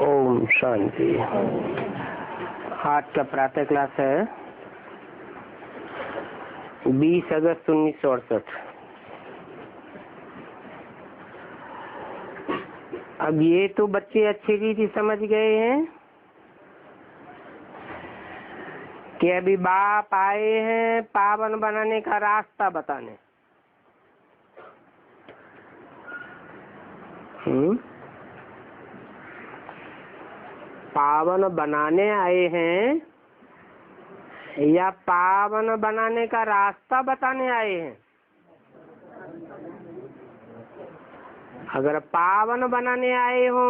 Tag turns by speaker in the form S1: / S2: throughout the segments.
S1: ओम शांति। आज का प्रातः क्लास है 20 अगस्त 1968। अब ये तो बच्चे अच्छी रीति समझ गए हैं कि अभी बाप आए हैं पावन बनाने का रास्ता बताने। पावन बनाने आए हैं या पावन बनाने का रास्ता बताने आए हैं? अगर पावन बनाने आए हो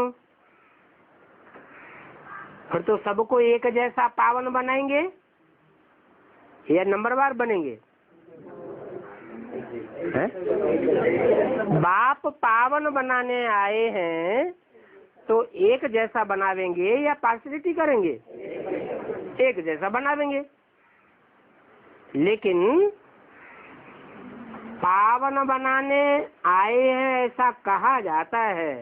S1: फिर तो सबको एक जैसा पावन बनाएंगे या नंबरवार बनेंगे? है? बाप पावन बनाने आए हैं तो एक जैसा बनावेंगे या पार्शलिटी करेंगे? एक जैसा बनावेंगे। लेकिन पावन बनाने आए हैं ऐसा कहा जाता है,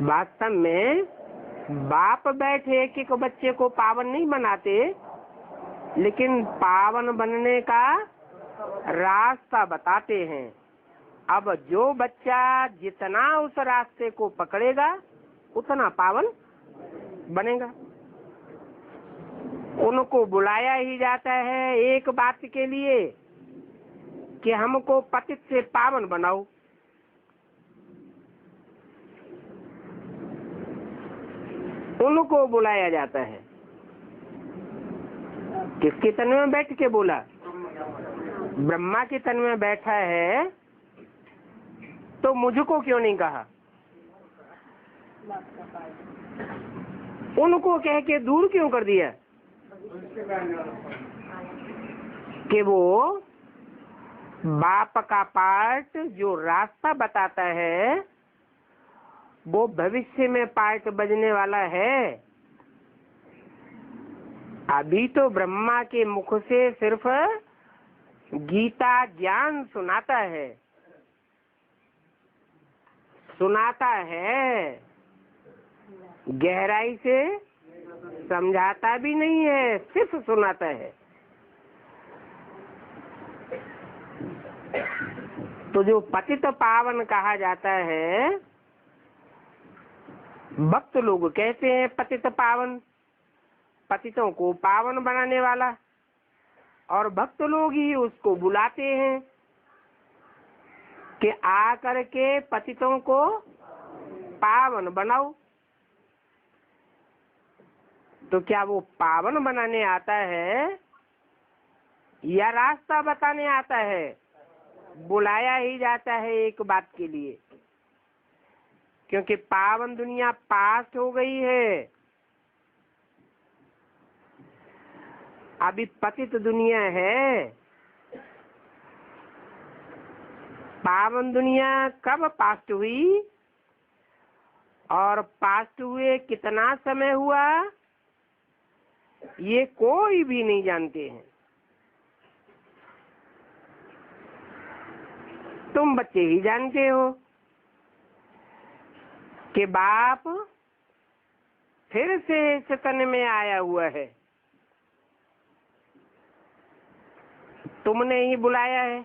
S1: वास्तव में बाप बैठे कि को बच्चे को पावन नहीं बनाते, लेकिन पावन बनने का रास्ता बताते हैं। अब जो बच्चा जितना उस रास्ते को पकड़ेगा उतना पावन बनेगा। उनको बुलाया ही जाता है एक बात के लिए कि हमको पतित से पावन बनाओ। उनको बुलाया जाता है। किसके तन में बैठ के बोला? ब्रह्मा के तन में बैठा है तो मुझको क्यों नहीं कहा? उनको कह के दूर क्यों कर दिया? कि वो बाप का पार्ट जो रास्ता बताता है वो भविष्य में पार्ट बजने वाला है। अभी तो ब्रह्मा के मुख से सिर्फ गीता ज्ञान सुनाता है, गहराई से समझाता भी नहीं है, सिर्फ सुनाता है। तो जो पतित पावन कहा जाता है, भक्त लोग कहते हैं पतित पावन, पतितों को पावन बनाने वाला, और भक्त लोग ही उसको बुलाते हैं कि आ करके पतितों को पावन बनाओ। तो क्या वो पावन बनाने आता है या रास्ता बताने आता है? बुलाया ही जाता है एक बात के लिए, क्योंकि पावन दुनिया पास्ट हो गई है, अभी पतित दुनिया है। पावन दुनिया कब पास्ट हुई और पास्ट हुए कितना समय हुआ ये कोई भी नहीं जानते हैं। तुम बच्चे ही जानते हो कि बाप फिर से इस तन में आया हुआ है, तुमने ही बुलाया है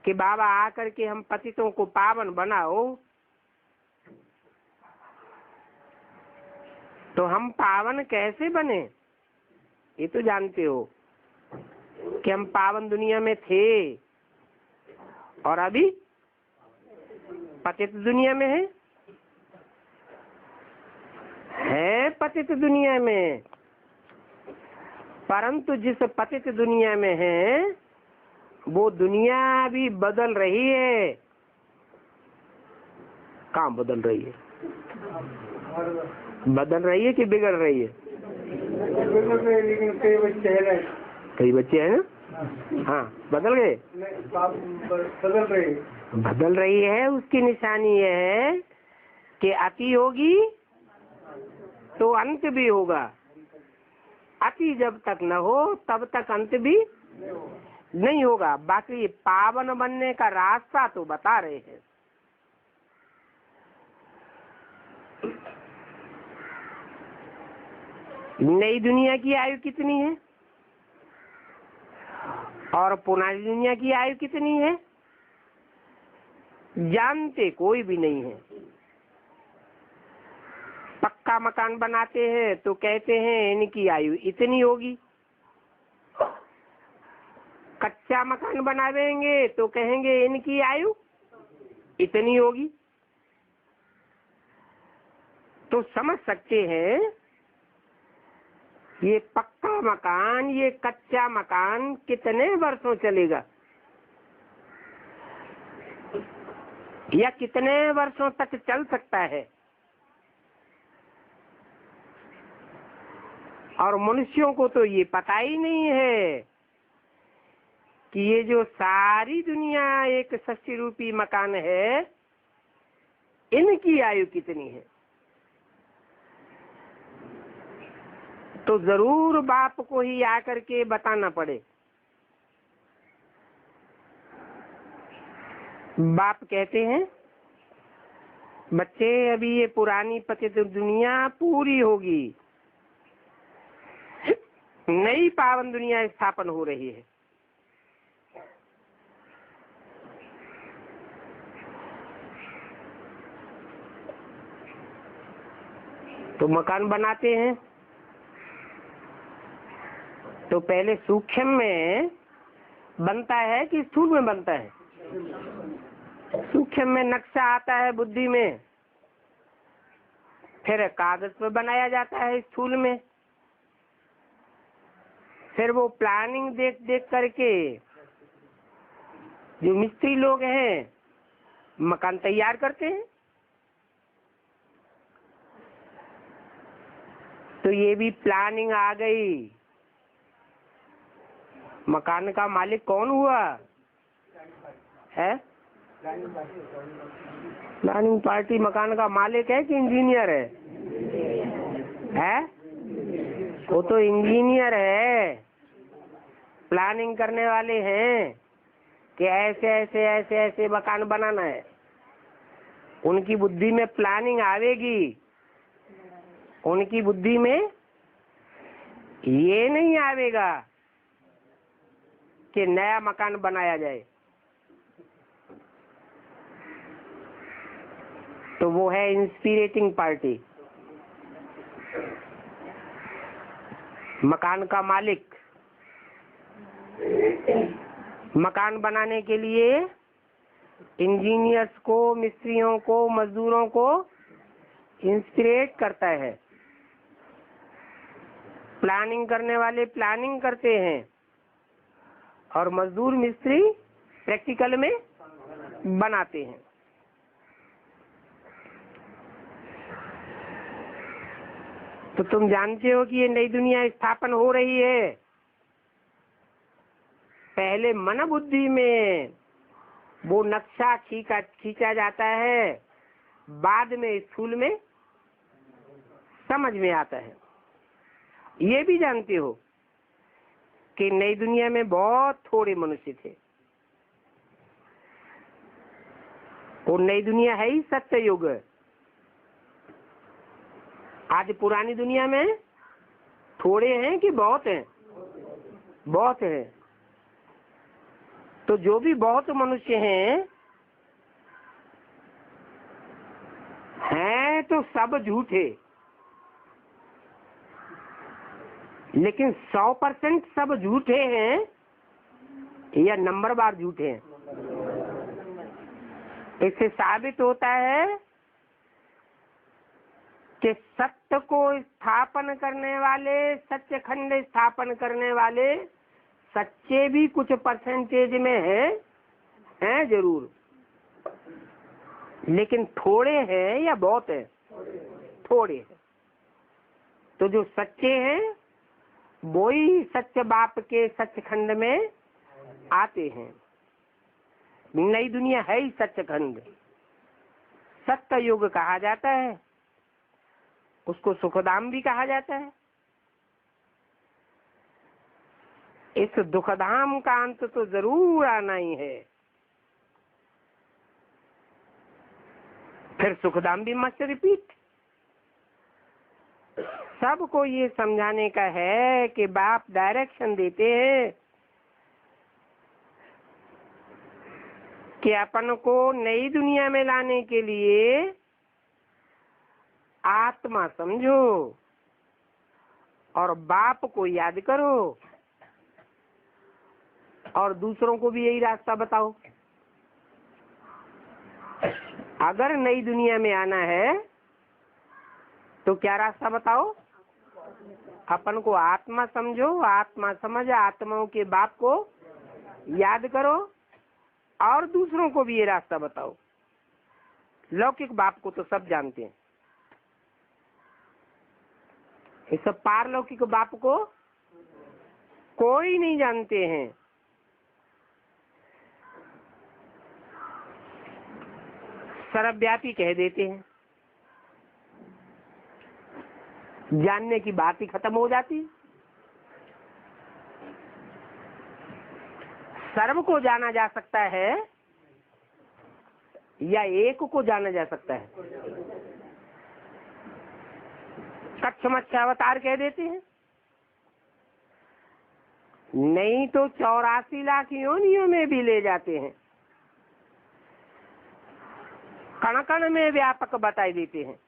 S1: कि बाबा आकर के हम पतितों को पावन बनाओ। तो हम पावन कैसे बने ये तो जानते हो कि हम पावन दुनिया में थे और अभी पतित दुनिया में है पतित दुनिया में। परंतु जिस पतित दुनिया में है वो दुनिया भी बदल रही है। कहाँ बदल रही है? बदल रही है कि बिगड़ रही है? लेकिन कई बच्चे हैं ना। हाँ, बदल गए। बदल रही है। उसकी निशानी ये है कि अति होगी तो अंत भी होगा। अति जब तक न हो तब तक अंत भी नहीं होगा। बाकी पावन बनने का रास्ता तो बता रहे हैं। नई दुनिया की आयु कितनी है और पुरानी दुनिया की आयु कितनी है, जानते कोई भी नहीं है। पक्का मकान बनाते हैं तो कहते हैं इनकी आयु इतनी होगी, कच्चा मकान बनावेंगे तो कहेंगे इनकी आयु इतनी होगी। तो समझ सकते हैं ये पक्का मकान, ये कच्चा मकान कितने वर्षों चलेगा या कितने वर्षों तक चल सकता है। और मनुष्यों को तो ये पता ही नहीं है कि ये जो सारी दुनिया एक सृष्टि रूपी मकान है, इनकी आयु कितनी है। तो जरूर बाप को ही आकर के बताना पड़े। बाप कहते हैं बच्चे अभी ये पुरानी पतित दुनिया पूरी होगी, नई पावन दुनिया स्थापन हो रही है। तो मकान बनाते हैं तो पहले सूक्ष्म में बनता है कि स्थूल में बनता है। सूक्ष्म में नक्शा आता है बुद्धि में, फिर कागज पर बनाया जाता है स्थूल में, फिर वो प्लानिंग देख देख करके जो मिस्त्री लोग हैं मकान तैयार करते हैं। तो ये भी प्लानिंग आ गई। मकान का मालिक कौन हुआ है? प्लानिंग पार्टी मकान का मालिक है कि इंजीनियर है? वो तो इंजीनियर है, प्लानिंग करने वाले हैं कि ऐसे ऐसे ऐसे ऐसे मकान बनाना है। उनकी बुद्धि में प्लानिंग आवेगी, उनकी बुद्धि में ये नहीं आवेगा कि नया मकान बनाया जाए। तो वो है इंस्पिरेटिंग पार्टी। मकान का मालिक मकान बनाने के लिए इंजीनियर्स को, मिस्त्रियों को, मजदूरों को इंस्पिरेट करता है। प्लानिंग करने वाले प्लानिंग करते हैं और मजदूर मिस्त्री प्रैक्टिकल में बनाते हैं। तो तुम जानते हो कि ये नई दुनिया स्थापन हो रही है। पहले मन बुद्धि में वो नक्शा खींचा जाता है, बाद में स्थूल में समझ में आता है। ये भी जानते हो कि नई दुनिया में बहुत थोड़े मनुष्य थे। और नई दुनिया है ही सत्य युग। आज पुरानी दुनिया में थोड़े हैं कि बहुत हैं? बहुत हैं। तो जो भी बहुत मनुष्य हैं तो सब झूठे, लेकिन 100% सब झूठे हैं या नंबरवार झूठे हैं। इससे साबित होता है कि सत्य को स्थापन करने वाले, सत्य खंड स्थापन करने वाले सच्चे भी कुछ परसेंटेज में हैं जरूर, लेकिन थोड़े हैं या बहुत है? थोड़े हैं। तो जो सच्चे हैं वो ही सत्य बाप के सचखंड में आते हैं। नई दुनिया है ही सचखंड, सत्य युग कहा जाता है, उसको सुखधाम भी कहा जाता है। इस दुखधाम का अंत तो जरूर आना ही है, फिर सुखधाम भी मस्ट रिपीट। सबको ये समझाने का है कि बाप डायरेक्शन देते हैं कि अपन को नई दुनिया में लाने के लिए आत्मा समझो और बाप को याद करो और दूसरों को भी यही रास्ता बताओ। अगर नई दुनिया में आना है तो क्या रास्ता बताओ? अपन को आत्मा समझो, आत्मा समझ आत्माओं के बाप को याद करो और दूसरों को भी ये रास्ता बताओ। लौकिक बाप को तो सब जानते हैं, इस पारलौकिक बाप को कोई नहीं जानते हैं। सर्वव्यापी कह देते हैं, जानने की बात ही खत्म हो जाती। सर्व को जाना जा सकता है या एक को जाना जा सकता है? कच्छ अवतार कह देते हैं, नहीं तो 84 लाख योनियों में भी ले जाते हैं, कण कण में व्यापक बताई देते हैं।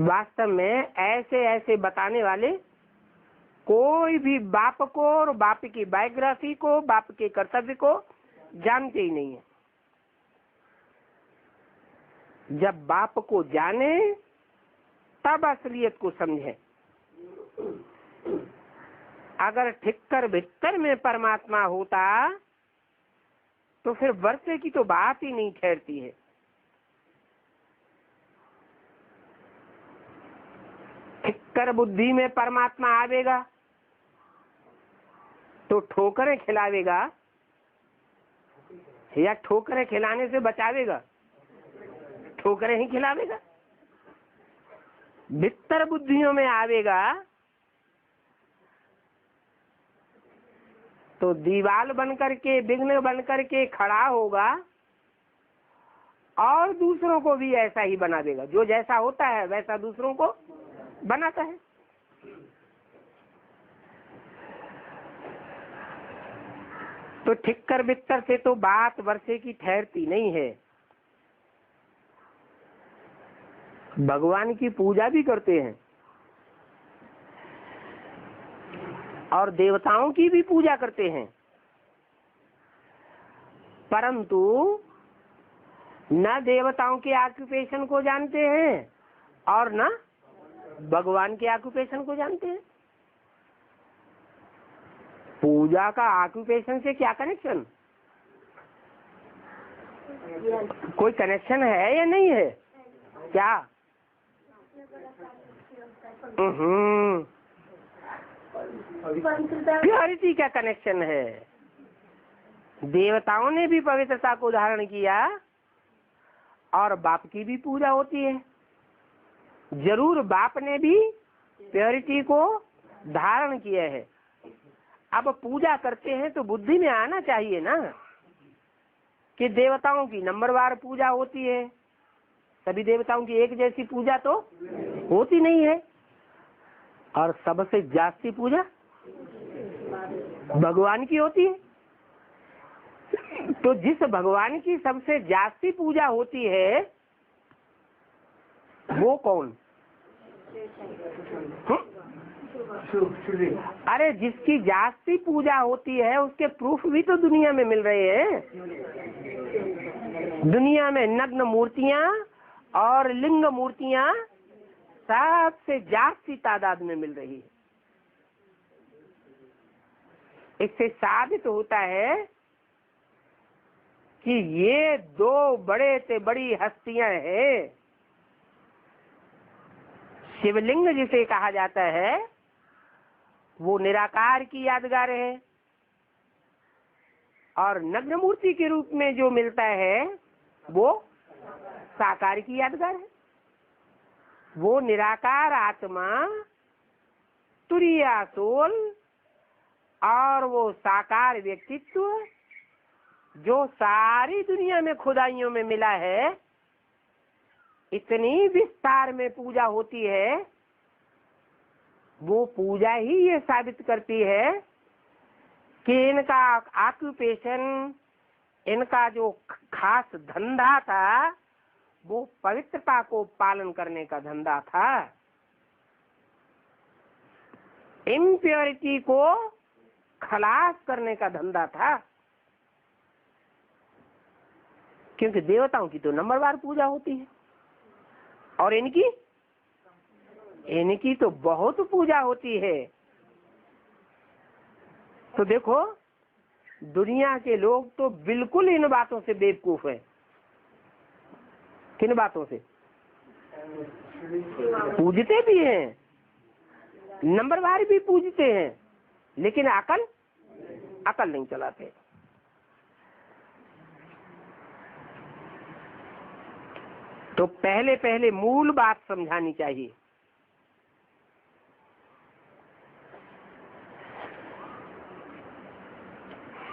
S1: वास्तव में ऐसे ऐसे बताने वाले कोई भी बाप को और बाप की बायोग्राफी को, बाप के कर्तव्य को जानते ही नहीं है। जब बाप को जाने तब असलियत को समझे। अगर ठिक्कर भिक्कर में परमात्मा होता तो फिर वर्षे की तो बात ही नहीं ठहरती है। ठिक्कर बुद्धि में परमात्मा आवेगा तो ठोकरें खिलावेगा या ठोकरें खिलाने से बचावेगा? ठोकरें ही खिलावेगा। भीतर बुद्धियों में आवेगा तो दीवाल बनकर के, विघ्न बनकर के खड़ा होगा और दूसरों को भी ऐसा ही बना देगा। जो जैसा होता है वैसा दूसरों को बनाता है। तो ठिक्कर बित्तर से तो बात वर्षे की ठहरती नहीं है। भगवान की पूजा भी करते हैं और देवताओं की भी पूजा करते हैं, परंतु न देवताओं के ऑक्यूपेशन को जानते हैं और न भगवान के ऑक्यूपेशन को जानते हैं। पूजा का ऑक्यूपेशन से क्या कनेक्शन? कोई कनेक्शन है या नहीं है? क्या? प्योरिटी का कनेक्शन है। देवताओं ने भी पवित्रता को धारण किया और बाप की भी पूजा होती है। जरूर बाप ने भी प्योरिटी को धारण किया है। अब पूजा करते हैं तो बुद्धि में आना चाहिए ना कि देवताओं की नंबरवार पूजा होती है। सभी देवताओं की एक जैसी पूजा तो होती नहीं है और सबसे जास्ती पूजा भगवान की होती है। तो जिस भगवान की सबसे जास्ती पूजा होती है वो कौन? अरे जिसकी जास्ती पूजा होती है उसके प्रूफ भी तो दुनिया में मिल रहे हैं। दुनिया में नग्न मूर्तियां और लिंग मूर्तियां सबसे जास्ती तादाद में मिल रही है। इससे साबित होता है कि ये दो बड़े से बड़ी हस्तियां हैं। शिवलिंग जिसे कहा जाता है वो निराकार की यादगार है और नग्न मूर्ति के रूप में जो मिलता है वो साकार की यादगार है। वो निराकार आत्मा, तुरीय सोल और वो साकार व्यक्तित्व जो सारी दुनिया में खुदाइयों में मिला है इतनी विस्तार में पूजा होती है, वो पूजा ही ये साबित करती है कि इनका ऑक्यूपेशन, इनका जो खास धंधा था वो पवित्रता को पालन करने का धंधा था, इम्प्योरिटी को खलास करने का धंधा था। क्योंकि देवताओं की तो नंबरवार पूजा होती है और इनकी तो बहुत पूजा होती है। तो देखो, दुनिया के लोग तो बिल्कुल इन बातों से बेवकूफ है। किन बातों से? पूजते भी हैं, नंबरवार भी पूजते हैं, लेकिन अकल नहीं चलाते। तो पहले मूल बात समझानी चाहिए।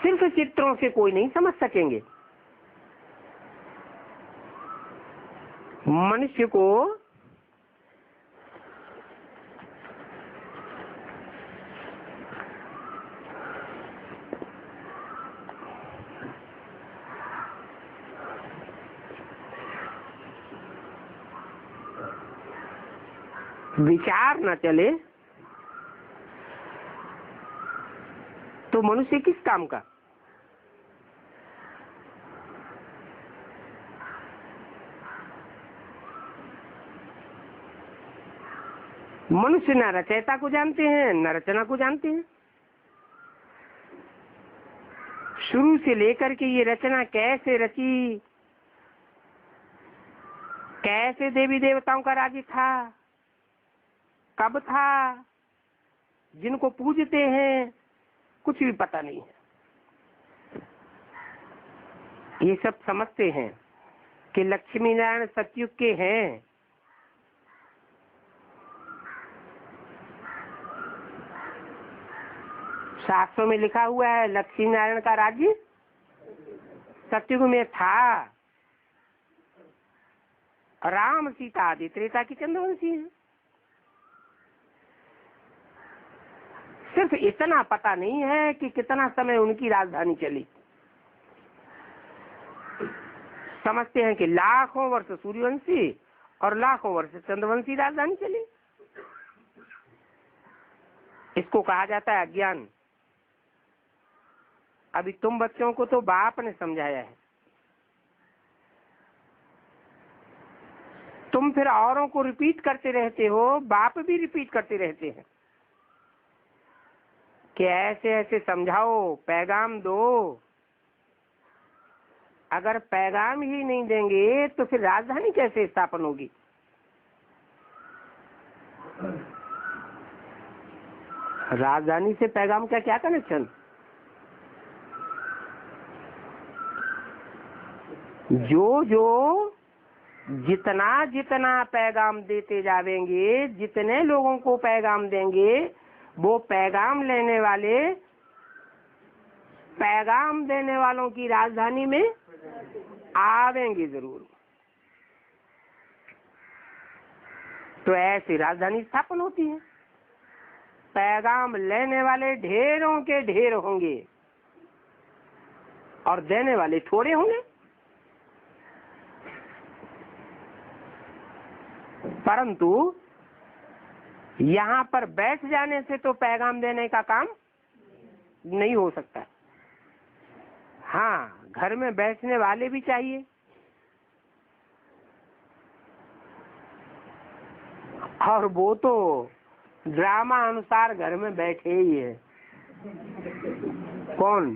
S1: सिर्फ चित्रों से कोई नहीं समझ सकेंगे। मनुष्य को विचार न चले तो मनुष्य किस काम का? मनुष्य न रचयिता को जानते हैं न रचना को जानते हैं। शुरू से लेकर के ये रचना कैसे रची, कैसे देवी देवताओं का राज्य था, कब था, जिनको पूजते हैं, कुछ भी पता नहीं है। ये सब समझते हैं कि लक्ष्मी नारायण सतयुग के हैं। शास्त्रों में लिखा हुआ है लक्ष्मी नारायण का राज्य सतयुग में था। राम सीता आदि त्रेता की चंद्रवंशी है। सिर्फ इतना पता नहीं है कि कितना समय उनकी राजधानी चली। समझते हैं कि लाखों वर्ष सूर्यवंशी और लाखों वर्ष चंद्रवंशी राजधानी चली। इसको कहा जाता है अज्ञान। अभी तुम बच्चों को तो बाप ने समझाया है, तुम फिर औरों को रिपीट करते रहते हो, बाप भी रिपीट करते रहते हैं कि ऐसे ऐसे समझाओ, पैगाम दो। अगर पैगाम ही नहीं देंगे तो फिर राजधानी कैसे स्थापन होगी? राजधानी से पैगाम का क्या कनेक्शन? जो जितना जितना पैगाम देते जावेंगे, जितने लोगों को पैगाम देंगे, वो पैगाम लेने वाले पैगाम देने वालों की राजधानी में आवेंगे जरूर। तो ऐसी राजधानी स्थापन होती है। पैगाम लेने वाले ढेरों के ढेर होंगे और देने वाले थोड़े होंगे। परंतु यहाँ पर बैठ जाने से तो पैगाम देने का काम नहीं हो सकता। हाँ, घर में बैठने वाले भी चाहिए और वो तो ड्रामा अनुसार घर में बैठे ही है। कौन?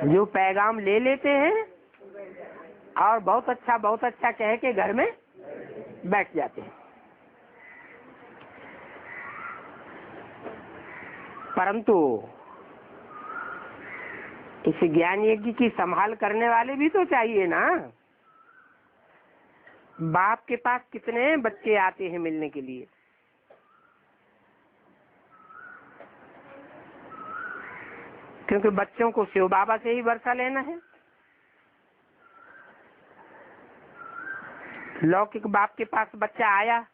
S1: जो पैगाम ले लेते हैं और बहुत अच्छा कह के घर में बैठ जाते हैं। परंतु इस ज्ञान यज्ञ की संभाल करने वाले भी तो चाहिए ना। बाप के पास कितने बच्चे आते हैं मिलने के लिए, क्योंकि बच्चों को शिव बाबा से ही वर्षा लेना है। लौकिक बाप के पास बच्चा आया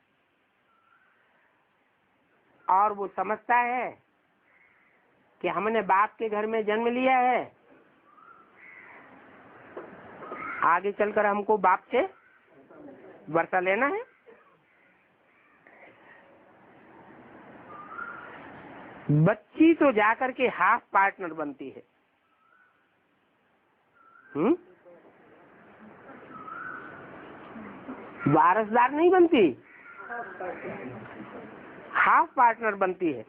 S1: और वो समझता है कि हमने बाप के घर में जन्म लिया है, आगे चलकर हमको बाप से वर्षा लेना है। बच्ची तो जाकर के हाफ पार्टनर बनती है। वारसदार नहीं बनती, हाफ पार्टनर बनती है।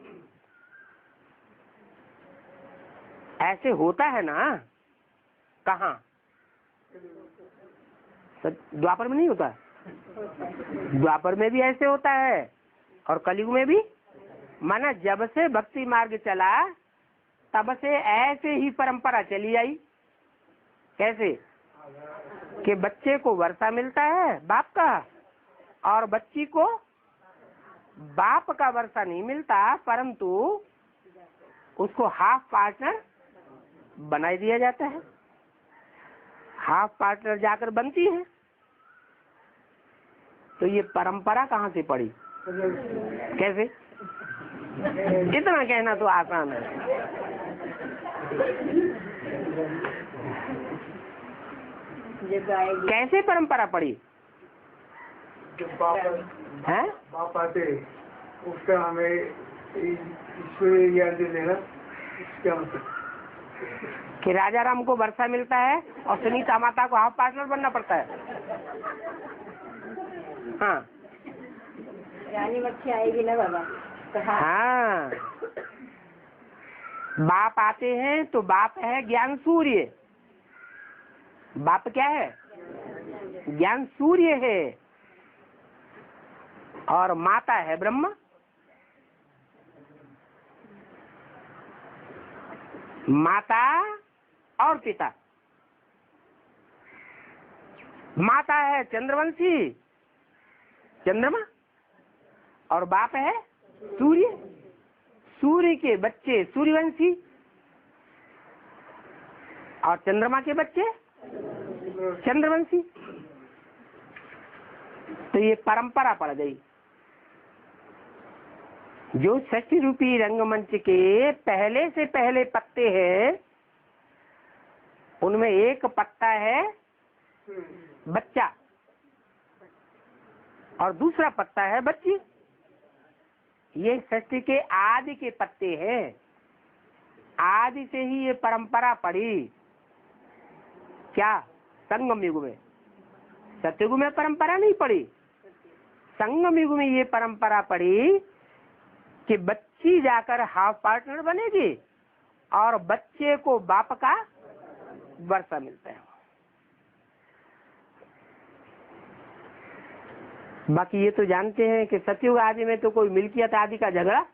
S1: ऐसे होता है ना? कहाँ? द्वापर में नहीं होता? द्वापर में भी ऐसे होता है और कलयुग में भी। माना जब से भक्ति मार्ग चला तब से ऐसे ही परंपरा चली आई। कैसे? कि बच्चे को वर्षा मिलता है बाप का और बच्ची को बाप का वर्षा नहीं मिलता, परंतु उसको हाफ पार्टनर बना दिया जाता है। हाफ पार्टनर जाकर बनती है। तो ये परंपरा कहाँ से पड़ी? कैसे? इतना कहना तो आसान है। कैसे परंपरा पड़ी? है
S2: बाप आते उसका हमें ईश्वरीय ज्ञान दे देना। क्या मतलब
S1: कि राजा राम को वर्षा मिलता है और सुनीता माता को हाफ पार्टनर बनना पड़ता है। हाँ,
S3: रानी मच्छी आएगी ना बाबा?
S1: हाँ, बाप आते हैं तो बाप है ज्ञान सूर्य। बाप क्या है? ज्ञान सूर्य है। और माता है ब्रह्मा। माता और पिता। माता है चंद्रवंशी, चंद्रमा, और बाप है सूर्य। सूर्य के बच्चे सूर्यवंशी और चंद्रमा के बच्चे चंद्रवंशी। तो ये परंपरा पड़ गई। जो षष्ठी रूपी रंगमंच के पहले से पहले पत्ते हैं उनमें एक पत्ता है बच्चा और दूसरा पत्ता है बच्ची। ये षष्ठी के आदि के पत्ते हैं। आदि से ही ये परंपरा पड़ी। क्या? संगम युग में। सतयुग में परंपरा नहीं पड़ी। संगम युग में ये परंपरा पड़ी कि बच्ची जाकर हाफ पार्टनर बनेगी और बच्चे को बाप का वर्षा मिलता है। बाकी ये तो जानते हैं कि सतयुग आदि में तो कोई मिल्कियत आदि का झगड़ा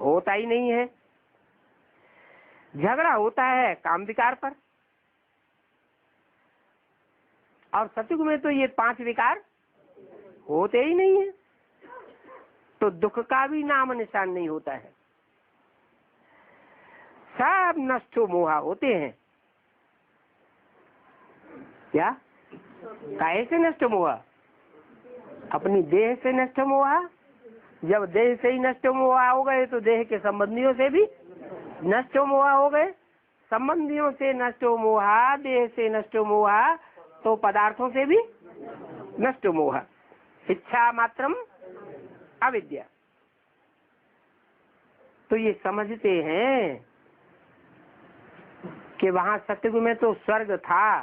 S1: होता ही नहीं है। झगड़ा होता है काम विकार पर। और सतयुग में तो ये 5 विकार होते ही नहीं है, तो दुख का भी नाम निशान नहीं होता है। सब नष्टो मोहा होते हैं। क्या? काहे से नष्ट मोहा? अपनी देह से नष्ट मोहा। जब देह से ही नष्ट मोहा हो गए तो देह के संबंधियों से भी नष्ट मोहा हो गए। संबंधियों से नष्ट मोहा, देह से नष्ट मोहा, तो पदार्थों से भी नष्ट मोहा। इच्छा मात्रम अविद्या। तो ये समझते हैं कि वहां सतयुग में तो स्वर्ग था।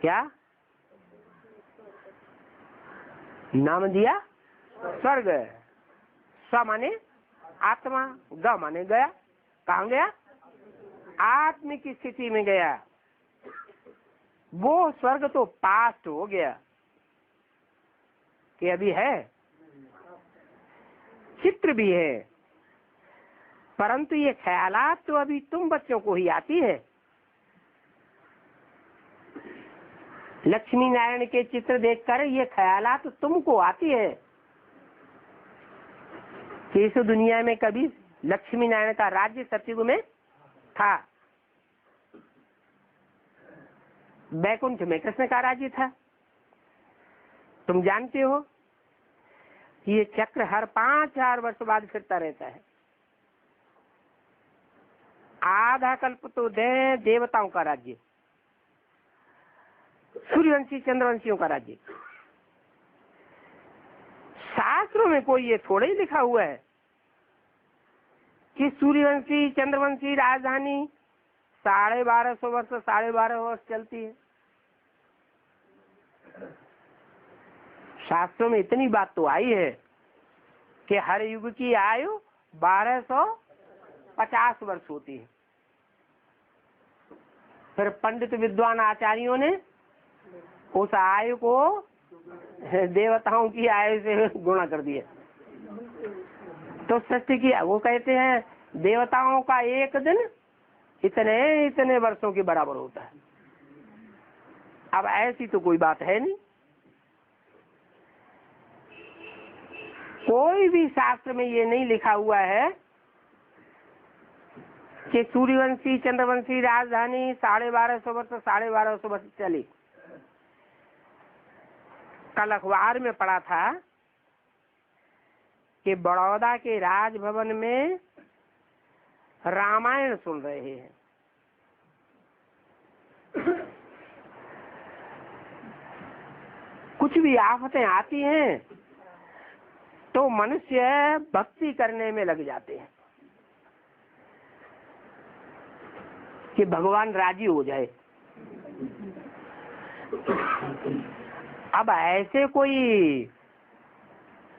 S1: क्या नाम दिया? स्वर्ग। स्व माने आत्मा, ग माने गया। कहाँ गया? आत्म की स्थिति में गया। वो स्वर्ग तो पास्ट हो गया कि अभी है, चित्र भी है, परंतु ये ख्यालात तो अभी तुम बच्चों को ही आती है। लक्ष्मी नारायण के चित्र देखकर ये ख्यालात तुमको आती है कि इस दुनिया में कभी लक्ष्मी नारायण का राज्य सतयुग में था। बैकुंठ में कृष्ण का राज्य था। तुम जानते हो ये चक्र हर 5000 वर्ष बाद फिरता रहता है। आधा कल्प तो देवताओं का राज्य, सूर्यवंशी चंद्रवंशियों का राज्य। शास्त्रों में कोई ये थोड़े ही लिखा हुआ है कि सूर्यवंशी चंद्रवंशी राजधानी 1250 वर्ष 12.5 वर्ष चलती है। शास्त्रों में इतनी बात तो आई है कि हर युग की आयु 1250 वर्ष होती है। फिर पंडित विद्वान आचार्यों ने उस आयु को देवताओं की आयु से गुणा कर दिया। तो सृष्टि किया, वो कहते हैं देवताओं का एक दिन इतने इतने वर्षों के बराबर होता है। अब ऐसी तो कोई बात है नहीं। कोई भी शास्त्र में ये नहीं लिखा हुआ है कि सूर्यवंशी चंद्रवंशी राजधानी 1250 वर्ष 1250 वर्ष चली। कल अखबार में पढ़ा था कि बड़ौदा के राजभवन में रामायण सुन रहे हैं। कुछ भी आफतें आती हैं तो मनुष्य भक्ति करने में लग जाते हैं कि भगवान राजी हो जाए। अब ऐसे कोई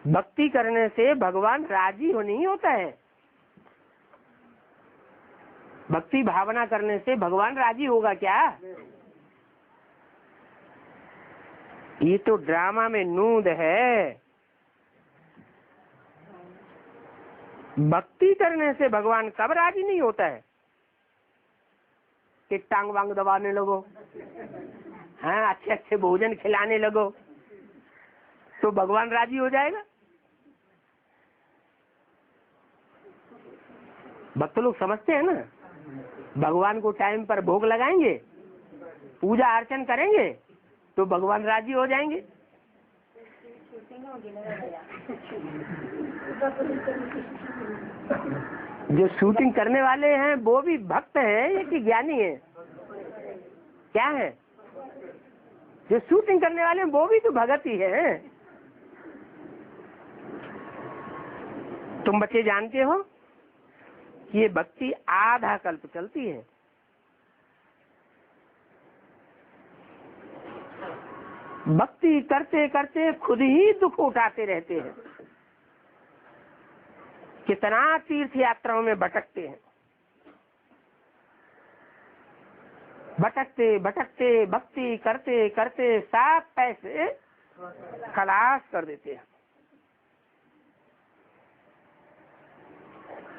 S1: भक्ति करने से भगवान राजी हो नहीं होता है। भक्ति भावना करने से भगवान राजी होगा क्या? ये तो ड्रामा में नूंद है। भक्ति करने से भगवान कब राजी नहीं होता है कि टांग वांग दबाने लगो, हाँ, अच्छे अच्छे भोजन खिलाने लगो तो भगवान राजी हो जाएगा। भक्त लोग समझते हैं ना, भगवान को टाइम पर भोग लगाएंगे, पूजा अर्चन करेंगे तो भगवान राजी हो जाएंगे। जो शूटिंग करने वाले हैं वो भी भक्त हैं या कि ज्ञानी है? क्या है? जो शूटिंग करने वाले हैं वो भी तो भगत ही है। तुम बच्चे जानते हो ये भक्ति आधा कल्प चलती है। भक्ति करते करते खुद ही दुख उठाते रहते हैं। कितना तीर्थ यात्राओं में भटकते हैं, भटकते भटकते भक्ति करते करते सब पैसे खलास कर देते हैं।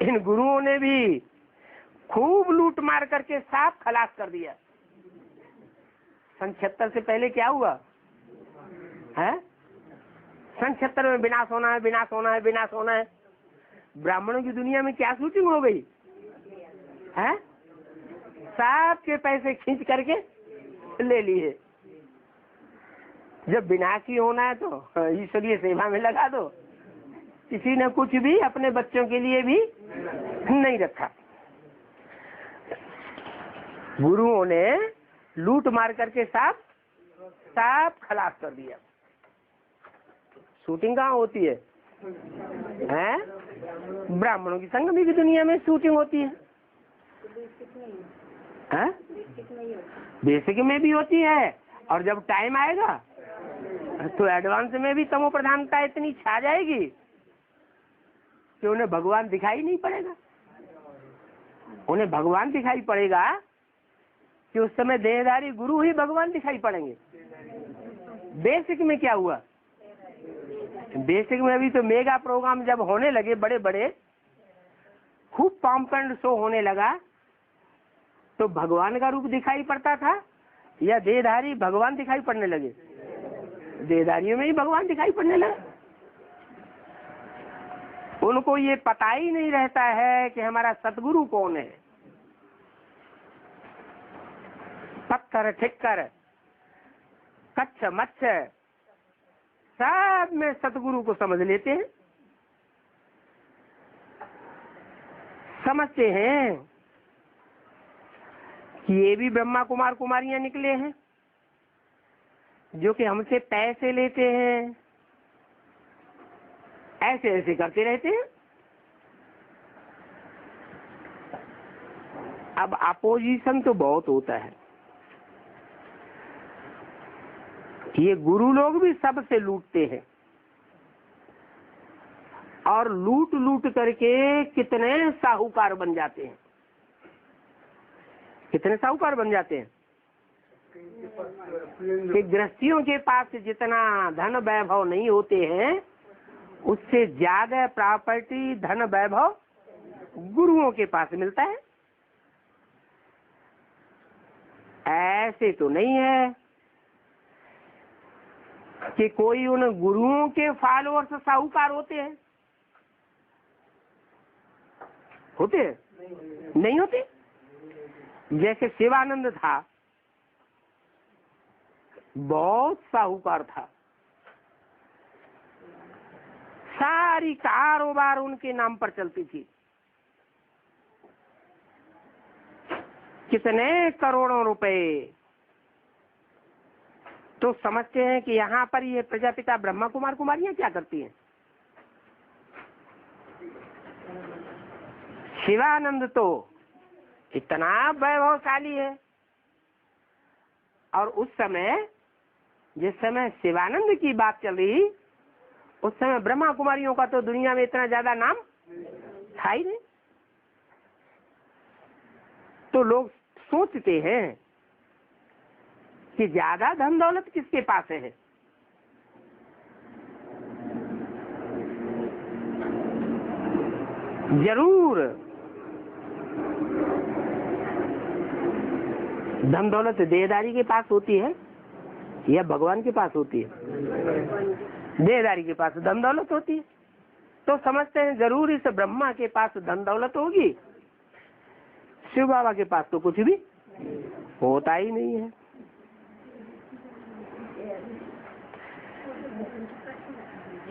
S1: इन गुरुओं ने भी खूब लूट मार करके साफ खलास कर दिया। 76 से पहले क्या हुआ है? 76 में विनाश होना है, विनाश होना है, विनाश होना है। ब्राह्मणों की दुनिया में क्या शूटिंग हो गई है? सब के पैसे खींच करके ले लिए। जब विनाश ही होना है तो ईश्वरीय सेवा में लगा दो। किसी ने कुछ भी अपने बच्चों के लिए भी नहीं रखा। गुरुओं ने लूट मार करके सब खलास कर दिया। शूटिंग कहाँ होती है? ब्राह्मणों की संगम की दुनिया में शूटिंग होती है। बेसिक में भी होती है और जब टाइम आएगा तो एडवांस में भी तमो प्रधानता इतनी छा जाएगी कि उन्हें भगवान दिखाई नहीं पड़ेगा। उन्हें भगवान दिखाई पड़ेगा कि उस समय देहधारी गुरु ही भगवान दिखाई पड़ेंगे। बेसिक में क्या हुआ? बेसिक में भी तो मेगा प्रोग्राम जब होने लगे, बड़े बड़े खूब पॉम्पेंड शो होने लगा, तो भगवान का रूप दिखाई पड़ता था या देहधारी भगवान दिखाई पड़ने लगे? देहधारियों में ही भगवान दिखाई पड़ने लगा। उनको ये पता ही नहीं रहता है कि हमारा सतगुरु कौन है। पत्थर ठिक्कर कच्छ मच्छ सब में सतगुरु को समझ लेते हैं, समझते हैं कि ये भी ब्रह्मा कुमार कुमारियां निकले हैं जो कि हमसे पैसे लेते हैं, ऐसे ऐसे करते रहते हैं। अब अपोजिशन तो बहुत होता है, ये गुरु लोग भी सबसे लूटते हैं और लूट लूट करके कितने साहूकार बन जाते हैं, कितने साहूकार बन जाते हैं कि गृहस्थियों के पास जितना धन वैभव नहीं होते हैं उससे ज्यादा प्रॉपर्टी धन वैभव गुरुओं के पास मिलता है। ऐसे तो नहीं है कि कोई उन गुरुओं के फॉलोअर्स साहूकार होते हैं, होते हैं? नहीं होते। जैसे शिवानंद था, बहुत साहूकार था, सारी कारोबार उनके नाम पर चलती थी, कितने करोड़ों रुपए। तो समझते हैं कि यहाँ पर ये प्रजापिता ब्रह्मा कुमार कुमारियां क्या करती हैं। शिवानंद तो इतना वैभवशाली है, और उस समय जिस समय शिवानंद की बात चल रही उस समय ब्रह्मा कुमारियों का तो दुनिया में इतना ज्यादा नाम था ही नहीं। तो लोग सोचते हैं कि ज्यादा धन दौलत किसके पास है। जरूर धन दौलत देहदारी के पास होती है या भगवान के पास होती है? देहदारी के पास धन दौलत होती है। तो समझते हैं जरूर इस ब्रह्मा के पास धन दौलत होगी, शिव बाबा के पास तो कुछ भी होता ही नहीं है।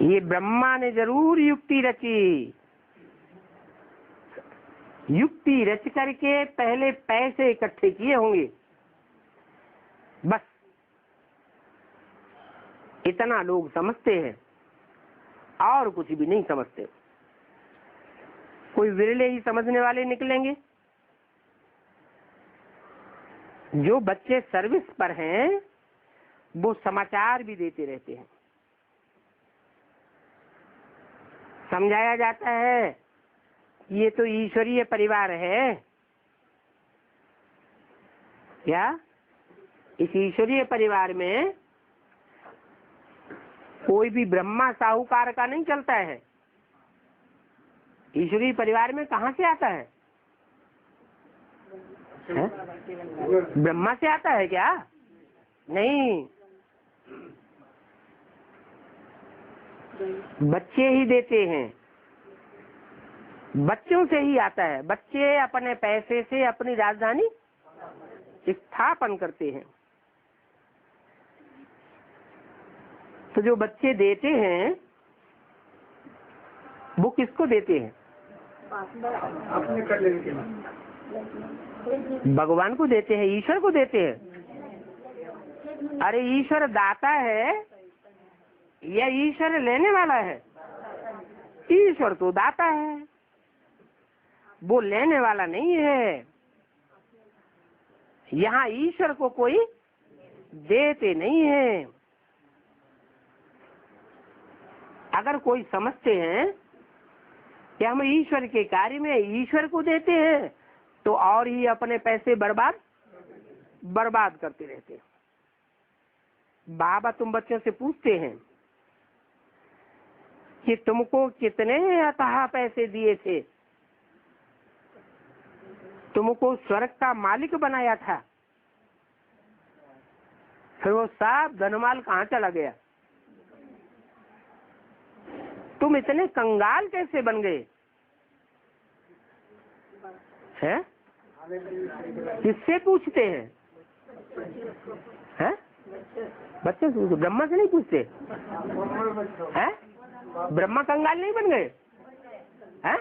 S1: ये ब्रह्मा ने जरूर युक्ति रची, युक्ति रच करके पहले पैसे इकट्ठे किए होंगे, बस इतना लोग समझते हैं और कुछ भी नहीं समझते। कोई विरले ही समझने वाले निकलेंगे। जो बच्चे सर्विस पर हैं वो समाचार भी देते रहते हैं, समझाया जाता है ये तो ईश्वरीय परिवार है। क्या इस ईश्वरीय परिवार में कोई भी ब्रह्मा साहूकार का नहीं चलता है? ईश्वरीय परिवार में कहाँ से आता है? ब्रह्मा से आता है क्या? नहीं, बच्चे ही देते हैं, बच्चों से ही आता है। बच्चे अपने पैसे से अपनी राजधानी स्थापन करते हैं। तो जो बच्चे देते हैं वो किसको देते हैं?
S2: अपने कर लेने के लिए
S1: भगवान को देते हैं, ईश्वर को देते हैं। अरे ईश्वर दाता है या ईश्वर लेने वाला है? ईश्वर तो दाता है, वो लेने वाला नहीं है। यहाँ ईश्वर को कोई देते नहीं है। अगर कोई समझते हैं कि हम ईश्वर के कार्य में ईश्वर को देते हैं तो और ही अपने पैसे बर्बाद करते रहते हैं। बाबा तुम बच्चों से पूछते हैं कि तुमको कितने अथाह पैसे दिए थे, तुमको स्वर्ग का मालिक बनाया था, फिर वो सब धनमाल कहाँ चला गया? तुम इतने कंगाल कैसे बन गए हैं? किससे पूछते हैं? बच्चे से पूछो, ब्रह्मा से नहीं पूछते हैं? ब्रह्मा कंगाल नहीं बन गए हैं?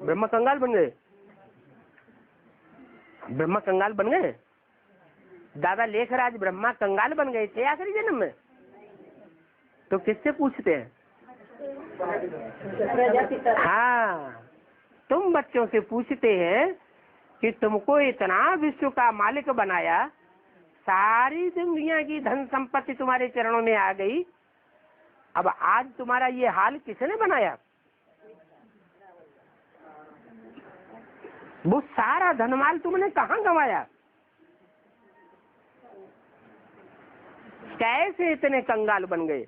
S1: ब्रह्मा कंगाल बन गए? ब्रह्मा कंगाल बन गए? दादा लेखराज ब्रह्मा कंगाल बन गए थे आखिरी जन्म में? तो किससे पूछते हैं? हाँ, तुम बच्चों से पूछते हैं कि तुमको इतना विश्व का मालिक बनाया, सारी दुनिया की धन संपत्ति तुम्हारे चरणों में आ गई, अब आज तुम्हारा ये हाल किसने बनाया? वो सारा धनमाल तुमने कहाँ गंवाया? कैसे इतने कंगाल बन गए?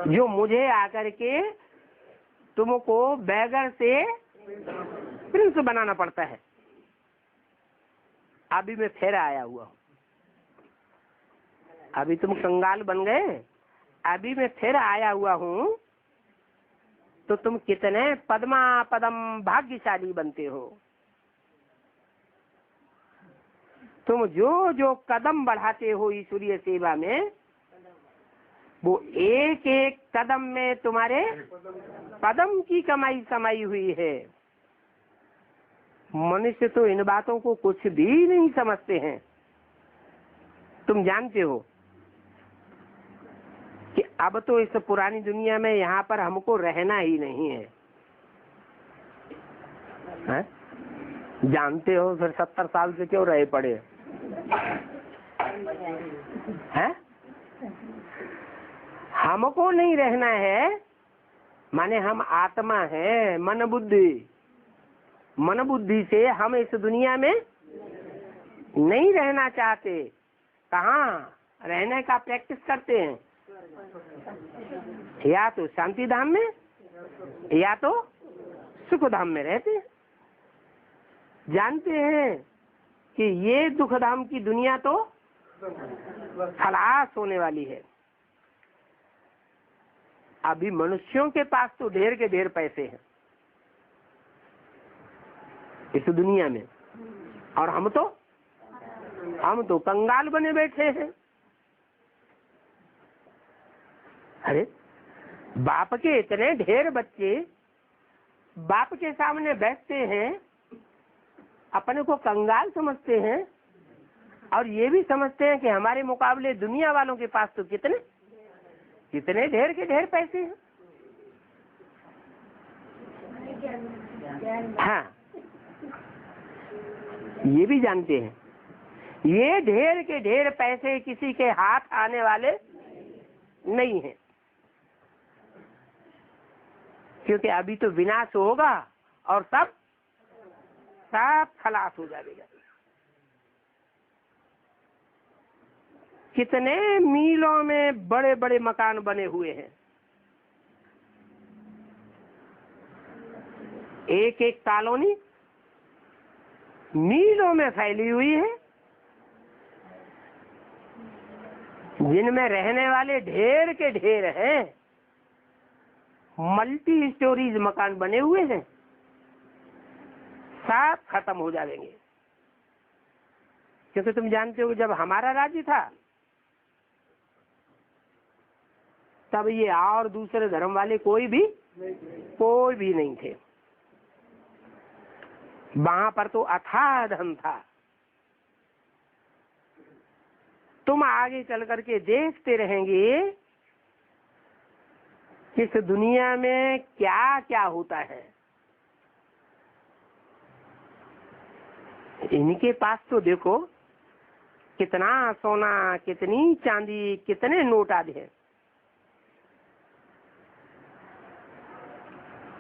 S1: जो मुझे आकर के तुमको बैगर से प्रिंस बनाना पड़ता है। अभी मैं फिर आया हुआ हूँ, अभी तुम कंगाल बन गए, अभी मैं फिर आया हुआ हूँ, तो तुम कितने पद्मा पदम भाग्यशाली बनते हो। तुम जो जो कदम बढ़ाते हो ईश्वरीय सेवा में, वो एक एक कदम में तुम्हारे कदम की कमाई समाई हुई है। मनुष्य तो इन बातों को कुछ भी नहीं समझते हैं। तुम जानते हो कि अब तो इस पुरानी दुनिया में यहाँ पर हमको रहना ही नहीं है, है? जानते हो फिर 70 साल से क्यों रहे पड़े हैं? हमको नहीं रहना है, माने हम आत्मा है, मन बुद्धि से हम इस दुनिया में नहीं रहना चाहते। कहाँ रहने का प्रैक्टिस करते हैं? या तो शांति धाम में या तो सुख धाम में रहते हैं। जानते हैं कि ये दुख धाम की दुनिया तो खलास होने वाली है। अभी मनुष्यों के पास तो ढेर के ढेर पैसे हैं इस दुनिया में, और हम तो कंगाल बने बैठे हैं। अरे बाप के इतने ढेर बच्चे बाप के सामने बैठते हैं, अपने को कंगाल समझते हैं, और ये भी समझते हैं कि हमारे मुकाबले दुनिया वालों के पास तो कितने ढेर के ढेर पैसे हैं। हाँ, ये भी जानते हैं ये ढेर के ढेर पैसे किसी के हाथ आने वाले नहीं हैं, क्योंकि अभी तो विनाश होगा और सब खलास हो जाएगा। कितने मीलों में बड़े बड़े मकान बने हुए हैं, एक एक कॉलोनी मीलों में फैली हुई है, जिनमें रहने वाले ढेर के ढेर हैं। मल्टी स्टोरीज मकान बने हुए हैं, सब खत्म हो जाएंगे। क्योंकि तुम जानते हो जब हमारा राज्य था तब ये और दूसरे धर्म वाले कोई भी नहीं थे। वहां पर तो अथाह धन था। तुम आगे चल करके देखते रहेंगे कि इस दुनिया में क्या क्या होता है। इनके पास तो देखो कितना सोना, कितनी चांदी, कितने नोट आदि है।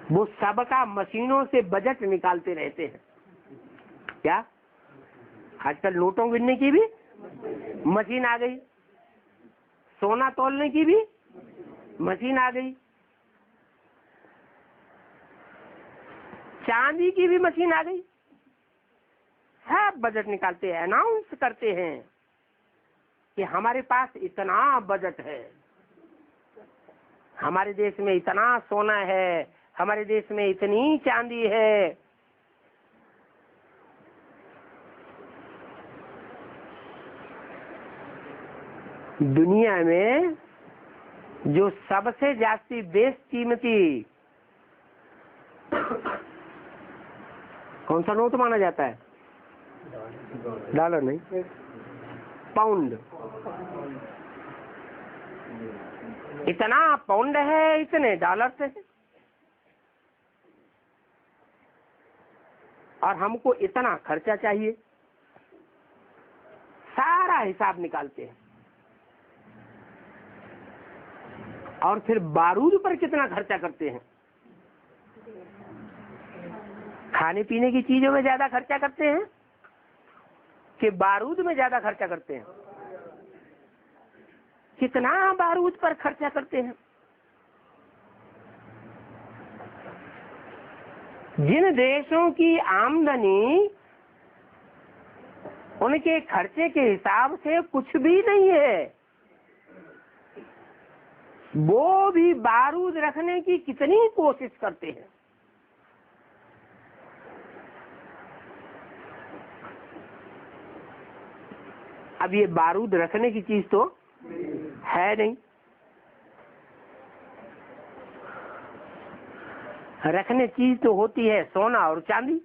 S1: वो सबका मशीनों से बजट निकालते रहते हैं। क्या आजकल नोटों गिनने की भी मशीन आ गई, सोना तौलने की भी मशीन आ गई, चांदी की भी मशीन आ गई। सब बजट निकालते हैं, अनाउंस करते हैं कि हमारे पास इतना बजट है, हमारे देश में इतना सोना है, हमारे देश में इतनी चांदी है। दुनिया में जो सबसे जास्ती बेशकीमती कौन सा नोट माना जाता है? डॉलर नहीं, पाउंड। इतना पाउंड है, इतने डॉलर से है। और हमको इतना खर्चा चाहिए। सारा हिसाब निकालते हैं। और फिर बारूद पर कितना खर्चा करते हैं। खाने पीने की चीजों में ज्यादा खर्चा करते हैं कि बारूद में ज्यादा खर्चा करते हैं? कितना बारूद पर खर्चा करते हैं। जिन देशों की आमदनी उनके खर्चे के हिसाब से कुछ भी नहीं है, वो भी बारूद रखने की कितनी कोशिश करते हैं। अब ये बारूद रखने की चीज तो है नहीं। रखने चीज तो होती है सोना और चांदी।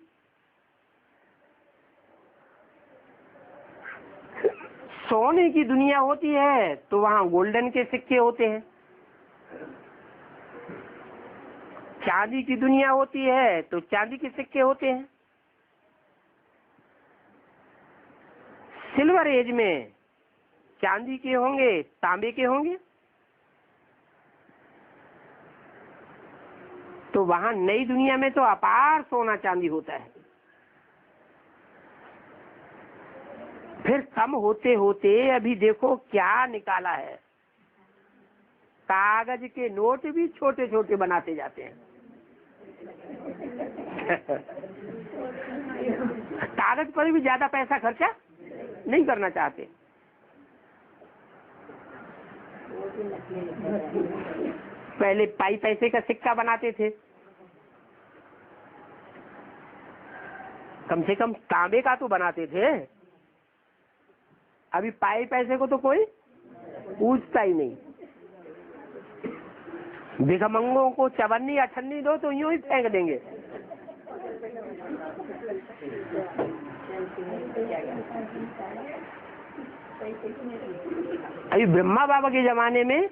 S1: सोने की दुनिया होती है तो वहां गोल्डन के सिक्के होते हैं। चांदी की दुनिया होती है तो चांदी के सिक्के होते हैं। सिल्वर एज में चांदी के होंगे, तांबे के होंगे। तो वहां नई दुनिया में तो अपार सोना चांदी होता है। फिर कम होते होते अभी देखो क्या निकाला है। कागज के नोट भी छोटे छोटे बनाते जाते हैं। कागज पर भी ज्यादा पैसा खर्चा नहीं करना चाहते। पहले पाई पैसे का सिक्का बनाते थे, कम से कम तांबे का तो बनाते थे। अभी पाई पैसे को तो कोई पूछता ही नहीं। भिखमंगों को चवन्नी अठन्नी दो तो यूं ही फेंक देंगे। अभी ब्रह्मा बाबा के जमाने में,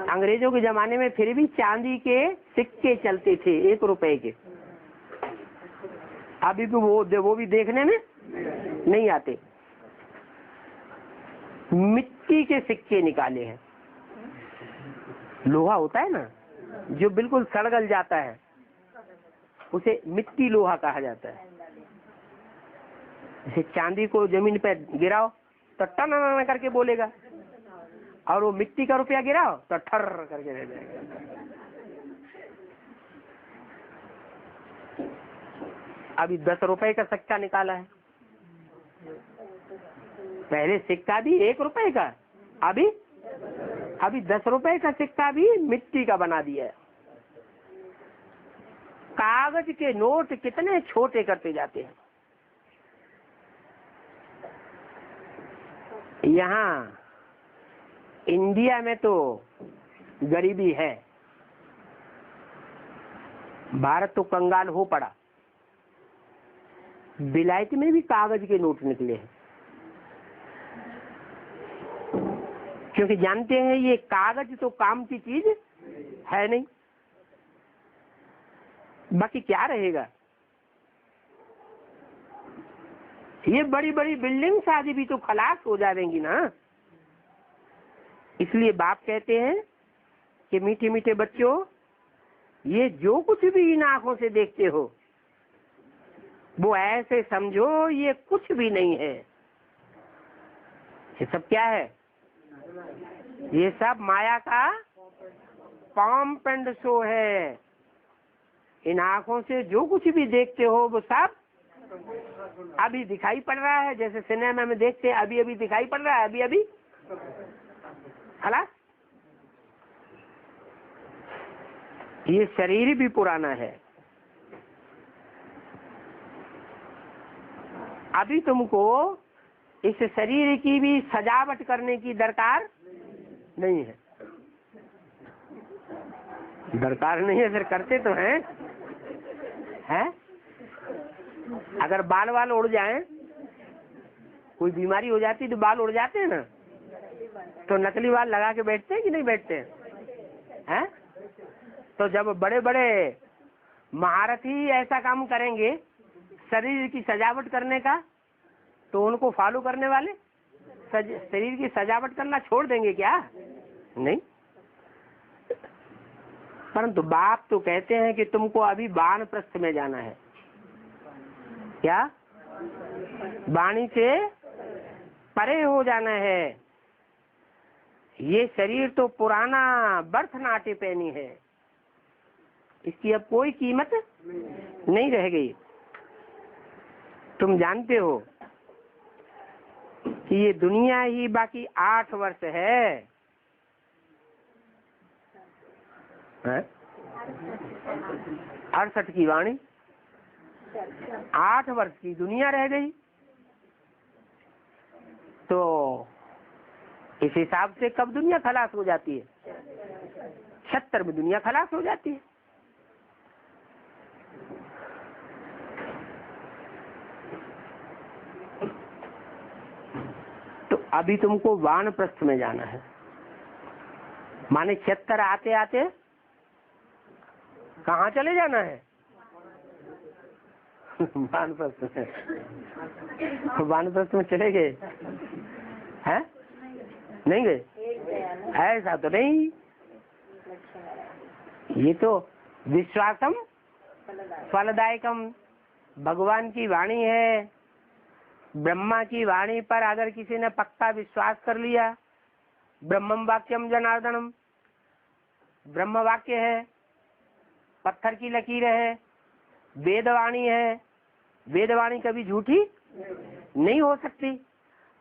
S1: अंग्रेजों के जमाने में फिर भी चांदी के सिक्के चलते थे 1 रुपए के। अभी भी वो भी देखने में नहीं आते। मिट्टी के सिक्के निकाले हैं। लोहा होता है ना जो बिल्कुल सड़गल जाता है, उसे मिट्टी लोहा कहा जाता है। जैसे चांदी को जमीन पे गिराओ तो टन करके बोलेगा, और वो मिट्टी का रुपया गिराओ तो ठर करके रह जाएगा। अभी 10 रुपए का सिक्का निकाला है। पहले सिक्का भी 1 रुपए का, अभी 10 रुपए का सिक्का भी मिट्टी का बना दिया है। कागज के नोट कितने छोटे करते जाते हैं। यहाँ इंडिया में तो गरीबी है, भारत तो कंगाल हो पड़ा। विलायत में भी कागज के नोट निकले हैं, क्योंकि जानते हैं ये कागज तो काम की चीज है नहीं। बाकी क्या रहेगा। ये बड़ी बड़ी बिल्डिंग शादी भी तो खलास हो जाएंगी ना। इसलिए बाप कहते हैं कि मीठे मीठे बच्चों, ये जो कुछ भी इन आंखों से देखते हो वो ऐसे समझो ये कुछ भी नहीं है। ये सब क्या है? ये सब माया का पॉम्प एंड शो है। इन आंखों से जो कुछ भी देखते हो वो सब अभी दिखाई पड़ रहा है। जैसे सिनेमा में देखते हैं, अभी अभी दिखाई पड़ रहा है, अभी अभी खलास। ये शरीर भी पुराना है। अभी तुमको इस शरीर की भी सजावट करने की दरकार नहीं है। दरकार नहीं है, फिर करते तो हैं? अगर बाल वाल उड़ जाएं, कोई बीमारी हो जाती तो बाल उड़ जाते हैं ना, तो नकली बाल लगा के बैठते हैं कि नहीं बैठते हैं? तो जब बड़े बड़े महारथी ऐसा काम करेंगे शरीर की सजावट करने का, तो उनको फॉलो करने वाले शरीर की सजावट करना छोड़ देंगे क्या? नहीं। परंतु बाप तो कहते हैं कि तुमको अभी वानप्रस्थ में जाना है। क्या? वाणी से परे हो जाना है। ये शरीर तो पुराना बर्थ नाटे पैनी है, इसकी अब कोई कीमत नहीं रह गई। तुम जानते हो कि ये दुनिया ही बाकी 8 वर्ष है, 68 की वाणी, 8 वर्ष की दुनिया रह गई। तो इस हिसाब से कब दुनिया खलास हो जाती है? 76 में दुनिया खलास हो जाती है। तो अभी तुमको वानप्रस्थ में जाना है, माने 76 आते आते कहाँ चले जाना है? वानप्रस्थ में। वानप्रस्थ में चले गए हैं? नहीं गए? ऐसा तो नहीं। ये तो विश्वासम फलदायकम भगवान की वाणी है। ब्रह्मा की वाणी पर अगर किसी ने पक्का विश्वास कर लिया, ब्रह्मम वाक्यम जनार्दनम, ब्रह्म वाक्य है, पत्थर की लकीर है, वेदवाणी है। वेदवाणी कभी झूठी नहीं हो सकती।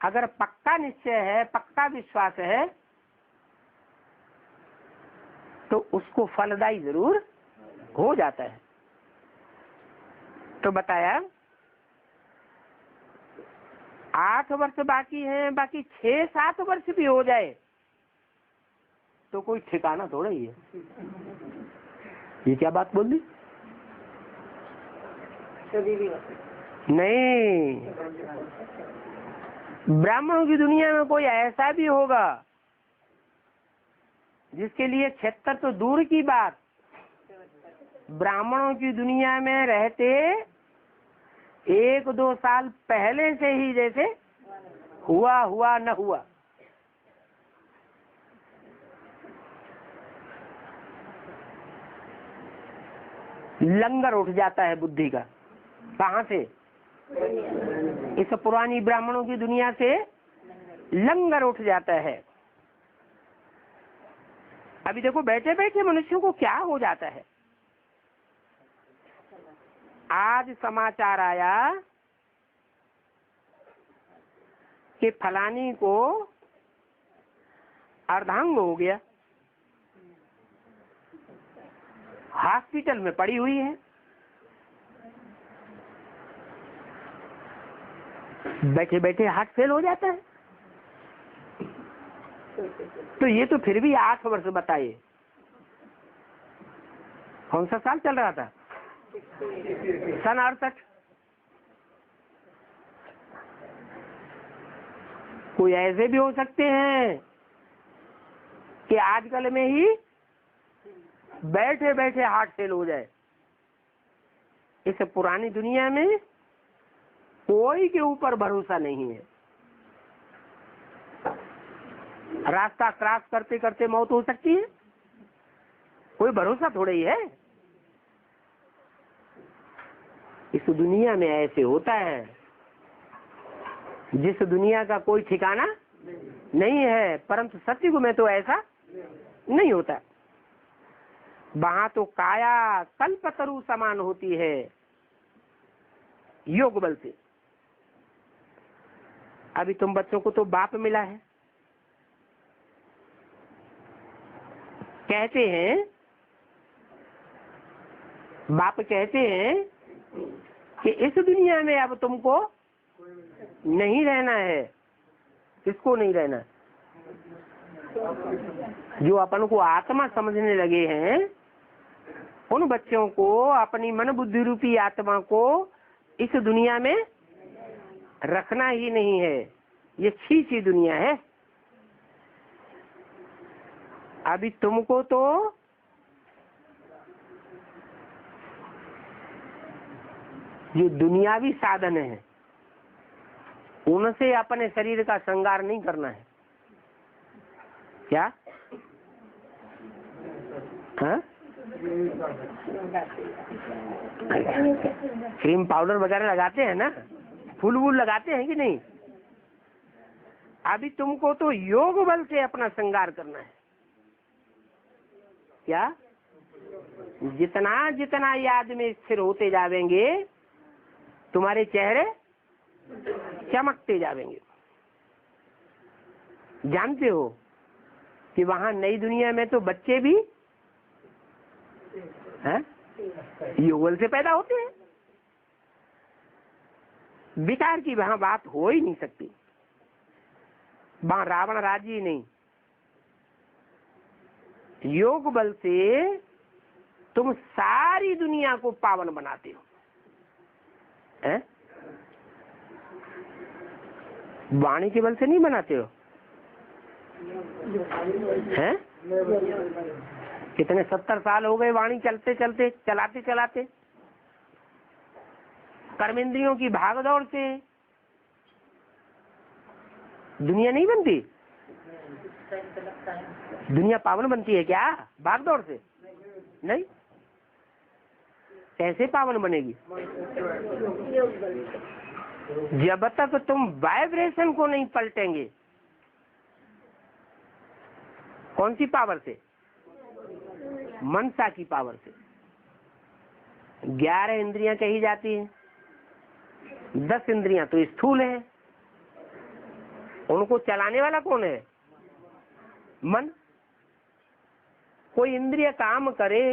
S1: अगर पक्का निश्चय है, पक्का विश्वास है, तो उसको फलदायी जरूर हो जाता है। तो बताया 8 वर्ष बाकी हैं, बाकी 6-7 वर्ष भी हो जाए तो कोई ठिकाना थोड़ा ही है। ये क्या बात बोल दी? नहीं, ब्राह्मणों की दुनिया में कोई ऐसा भी होगा जिसके लिए 76 तो दूर की बात, ब्राह्मणों की दुनिया में रहते 1-2 साल पहले से ही जैसे हुआ न हुआ। लंगर उठ जाता है बुद्धि का। कहाँ से? इस पुरानी ब्राह्मणों की दुनिया से लंगर उठ जाता है। अभी देखो बैठे बैठे मनुष्यों को क्या हो जाता है। आज समाचार आया कि फलानी को अर्धांग हो गया, हॉस्पिटल में पड़ी हुई है। बैठे बैठे हार्ट फेल हो जाता है। तो ये तो फिर भी 8 वर्ष बताइए, कौन सा साल चल रहा था? सन 68। कोई ऐसे भी हो सकते हैं कि आजकल में ही बैठे बैठे हार्ट फेल हो जाए। इस पुरानी दुनिया में कोई के ऊपर भरोसा नहीं है। रास्ता क्रॉस करते करते मौत हो सकती है, कोई भरोसा थोड़ा ही है। इस दुनिया में ऐसे होता है, जिस दुनिया का कोई ठिकाना नहीं है। परंतु सत्युग में तो ऐसा नहीं होता। वहां तो काया कल्पतरु समान होती है योग बल से। अभी तुम बच्चों को तो बाप मिला है, कहते हैं, बाप कहते हैं कि इस दुनिया में अब तुमको नहीं रहना है। किसको नहीं रहना? जो अपन को आत्मा समझने लगे हैं उन बच्चों को अपनी मन बुद्धि रूपी आत्मा को इस दुनिया में रखना ही नहीं है। ये छी दुनिया है। अभी तुमको तो जो दुनियावी साधन है उनसे अपने शरीर का श्रृंगार नहीं करना है। क्या? हाँ? क्रीम पाउडर वगैरह लगाते हैं ना, फूल वूल लगाते हैं कि नहीं? अभी तुमको तो योग बल से अपना श्रृंगार करना है। क्या? जितना जितना याद में स्थिर होते जावेंगे तुम्हारे चेहरे चमकते जावेंगे। जानते हो कि वहाँ नई दुनिया में तो बच्चे भी हैं युगल से पैदा होते हैं। विकार की वहाँ बात हो ही नहीं सकती। वहाँ रावण राजी नहीं। योग बल से तुम सारी दुनिया को पावन बनाते हो। हैं? वाणी के बल से नहीं बनाते हो। हैं? कितने 70 साल हो गए वाणी चलते चलते चलाते चलाते। कर्मेंद्रियों की भागदौड़ से दुनिया नहीं बनती। दुनिया पावन बनती है क्या भागदौड़ से? नहीं। कैसे पावन बनेगी? जब तक तुम वाइब्रेशन को नहीं पलटेंगे। कौन सी पावर से? मनसा की पावर से। 11 इंद्रियां कही जाती हैं। 10 इंद्रियां तो स्थूल है। उनको चलाने वाला कौन है? मन। कोई इंद्रिय काम करे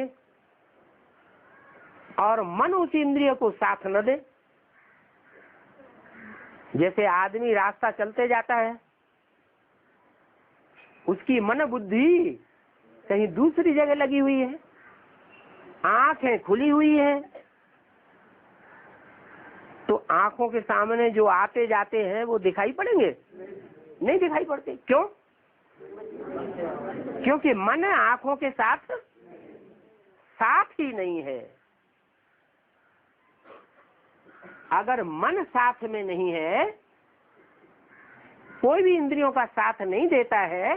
S1: और मन उसी इंद्रिय को साथ न दे। जैसे आदमी रास्ता चलते जाता है, उसकी मन बुद्धि कहीं दूसरी जगह लगी हुई है, आंखें खुली हुई है, तो आंखों के सामने जो आते जाते हैं वो दिखाई पड़ेंगे? नहीं दिखाई पड़ते। क्यों? क्योंकि मन आंखों के साथ ही नहीं है। अगर मन साथ में नहीं है, कोई भी इंद्रियों का साथ नहीं देता है,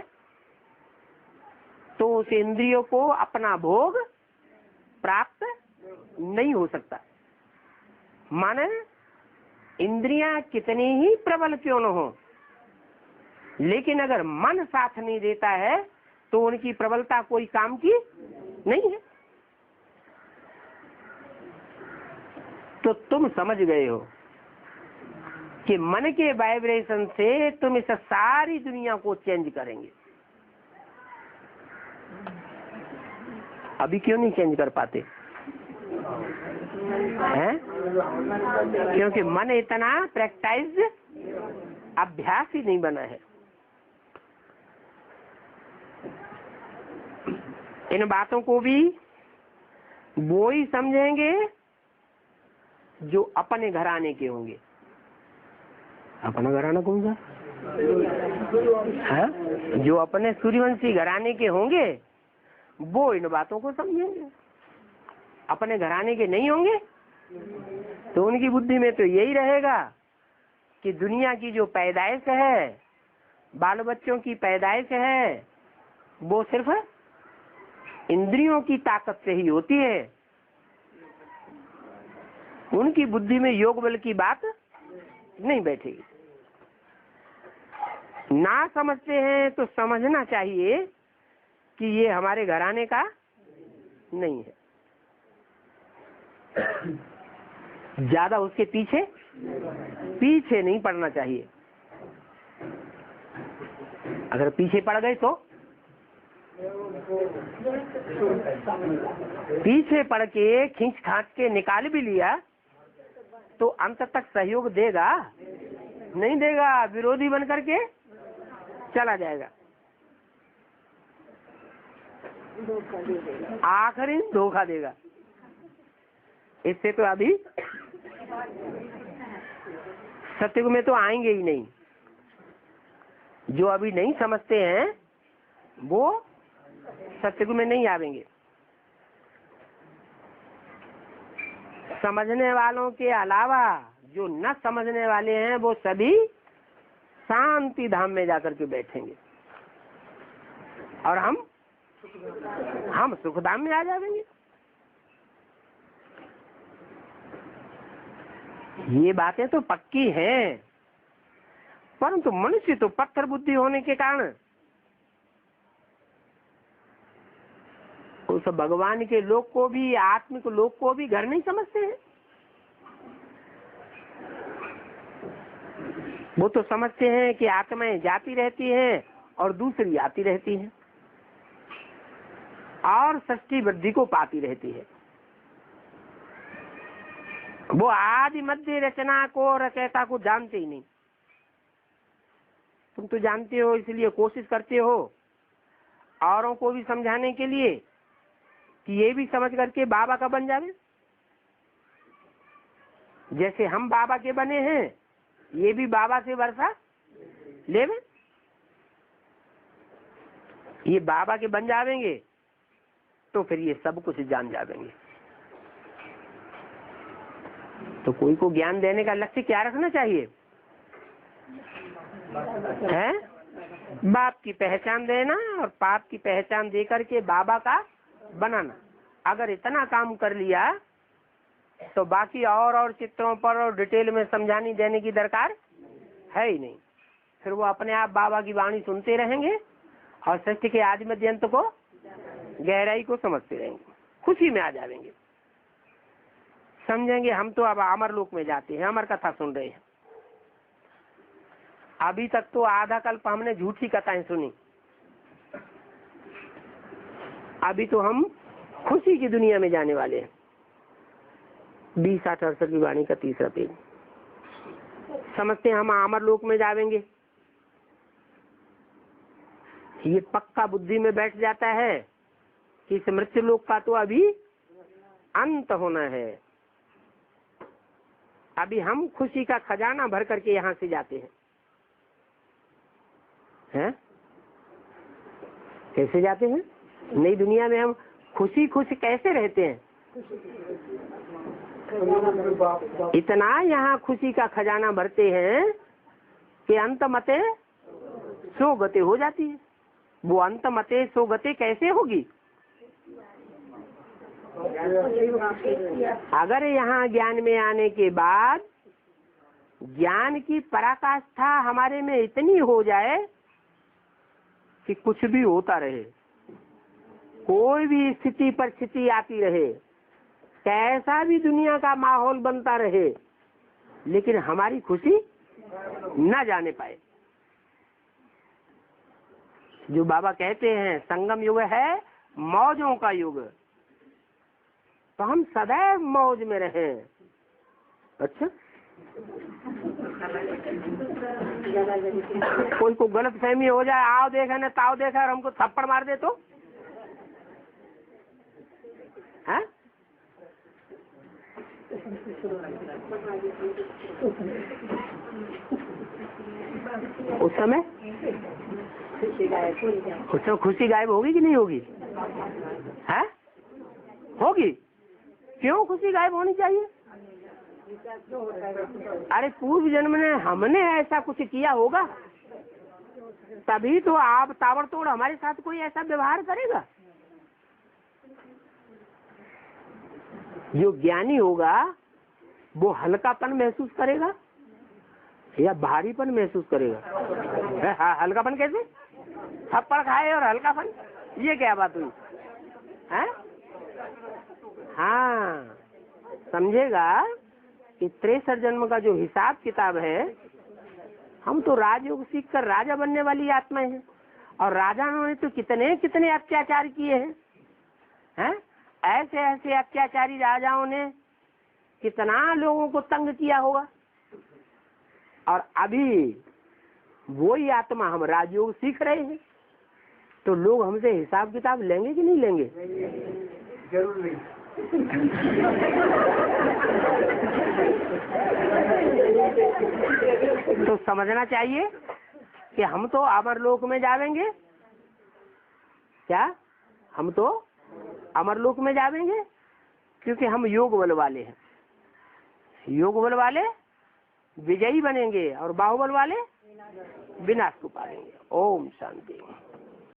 S1: तो उस इंद्रियों को अपना भोग प्राप्त नहीं हो सकता। माने इंद्रियां कितनी ही प्रबल क्यों न हो, लेकिन अगर मन साथ नहीं देता है तो उनकी प्रबलता कोई काम की नहीं है। तो तुम समझ गए हो कि मन के वाइब्रेशन से तुम इस सारी दुनिया को चेंज करेंगे। अभी क्यों नहीं चेंज कर पाते हैं? क्योंकि मन इतना प्रैक्टिस अभ्यास ही नहीं बना है। इन बातों को भी वो ही समझेंगे जो अपने घराने के होंगे। अपना घराना कौन सा है? जो अपने सूर्यवंशी घराने के होंगे वो इन बातों को समझेंगे। अपने घराने के नहीं होंगे तो उनकी बुद्धि में तो यही रहेगा कि दुनिया की जो पैदाइश है, बाल बच्चों की पैदाइश है, वो सिर्फ इंद्रियों की ताकत से ही होती है। उनकी बुद्धि में योग बल की बात नहीं बैठेगी। ना समझते हैं तो समझना चाहिए कि ये हमारे घराने का नहीं है। ज्यादा उसके पीछे नहीं पड़ना चाहिए। अगर पीछे पड़ गए तो पीछे पड़ के खींच खांच के निकाल भी लिया तो अंत तक सहयोग देगा नहीं देगा, विरोधी बन करके चला जाएगा,
S3: धोखा दे देगा।
S1: आखिरी धोखा देगा। इससे तो अभी सत्युग में तो आएंगे ही नहीं। जो अभी नहीं समझते हैं वो सत्युग में नहीं आवेंगे। समझने वालों के अलावा जो न समझने वाले हैं वो सभी शांति धाम में जाकर के बैठेंगे और हम सुखधाम में आ जाएंगे। ये बातें तो पक्की हैं, परंतु मनुष्य तो पत्थर बुद्धि होने के कारण उस भगवान के लोक को भी, आत्मिक लोक को भी घर नहीं समझते हैं। वो तो समझते हैं कि आत्माएं जाती रहती हैं और दूसरी आती रहती हैं और सृष्टि वृद्धि को पाती रहती है। वो आदि मध्य रचना को, रचयिता को जानते ही नहीं। तुम तो जानते हो, इसलिए कोशिश करते हो औरों को भी समझाने के लिए कि ये भी समझ करके बाबा का बन जावे। जैसे हम बाबा के बने हैं, ये भी बाबा से वर्षा लेवे। ये बाबा के बन जावेंगे तो फिर ये सब कुछ जान जावेंगे। तो कोई को ज्ञान देने का लक्ष्य क्या रखना चाहिए है? बाप की पहचान देना और पाप की पहचान दे करके बाबा का बनाना। अगर इतना काम कर लिया तो बाकी और चित्रों पर और डिटेल में समझानी देने की दरकार है ही नहीं। फिर वो अपने आप बाबा की वाणी सुनते रहेंगे और सृष्टि के आदि मध्य अंत को, गहराई को समझते रहेंगे, खुशी में आ जाएंगे। समझेंगे हम तो अब अमर लोक में जाते हैं, अमर कथा सुन रहे हैं। अभी तक तो आधा कल्प हमने झूठी कथाएं सुनी, अभी तो हम खुशी की दुनिया में जाने वाले हैं। 20-68 की वाणी का 3रा पेज। समझते हैं हम अमर लोक में जाएंगे। ये पक्का बुद्धि में बैठ जाता है कि इस मृत्यु लोक का तो अभी अंत होना है। अभी हम खुशी का खजाना भर करके यहाँ से जाते हैं। हैं? कैसे जाते हैं? नई दुनिया में हम खुशी कैसे रहते हैं? इतना यहाँ खुशी का खजाना भरते हैं कि अंत मते सो गते हो जाती है। वो अंत मते सो गते कैसे होगी? अगर यहाँ ज्ञान में आने के बाद ज्ञान की पराकाष्ठा हमारे में इतनी हो जाए कि कुछ भी होता रहे, कोई भी स्थिति परिस्थिति आती रहे, कैसा भी दुनिया का माहौल बनता रहे, लेकिन हमारी खुशी न जाने पाए। जो बाबा कहते हैं संगम युग है मौजों का युग, तो हम सदैव मौज में रहें। अच्छा, कोई को गलत फहमी हो जाए, आओ देखा न ताओ देखा और हमको थप्पड़ मार दे तो है? उस समय खुशी गायब होगी कि नहीं होगी? है? होगी। क्यों खुशी गायब होनी चाहिए? अरे पूर्व जन्म में हमने ऐसा कुछ किया होगा, तभी तो आप ताबड़तोड़ हमारे साथ कोई ऐसा व्यवहार करेगा। जो ज्ञानी होगा वो हल्कापन महसूस करेगा या भारीपन महसूस करेगा? हल्कापन कैसे? थप्पड़ खाए और हल्कापन, ये क्या बात हुई है? हाँ, समझेगा कि 63 जन्म का जो हिसाब किताब है, हम तो राजयोग सीख कर राजा बनने वाली आत्माएं हैं। और राजाओं ने तो कितने कितने अत्याचार किए हैं? ऐसे ऐसे अत्याचारी राजाओं ने कितना लोगों को तंग किया होगा। और अभी वही आत्मा हम राजयोग सीख रहे हैं, तो लोग हमसे हिसाब किताब लेंगे कि नहीं लेंगे?
S2: जरूर नहीं।
S1: तो समझना चाहिए कि हम तो अमरलोक में जावेंगे। क्या हम तो अमरलोक में जावेंगे? क्योंकि हम योग बल वाले हैं। योग बल वाले विजयी बनेंगे और बाहुबल वाले विनाश को पालेंगे। ओम शांति।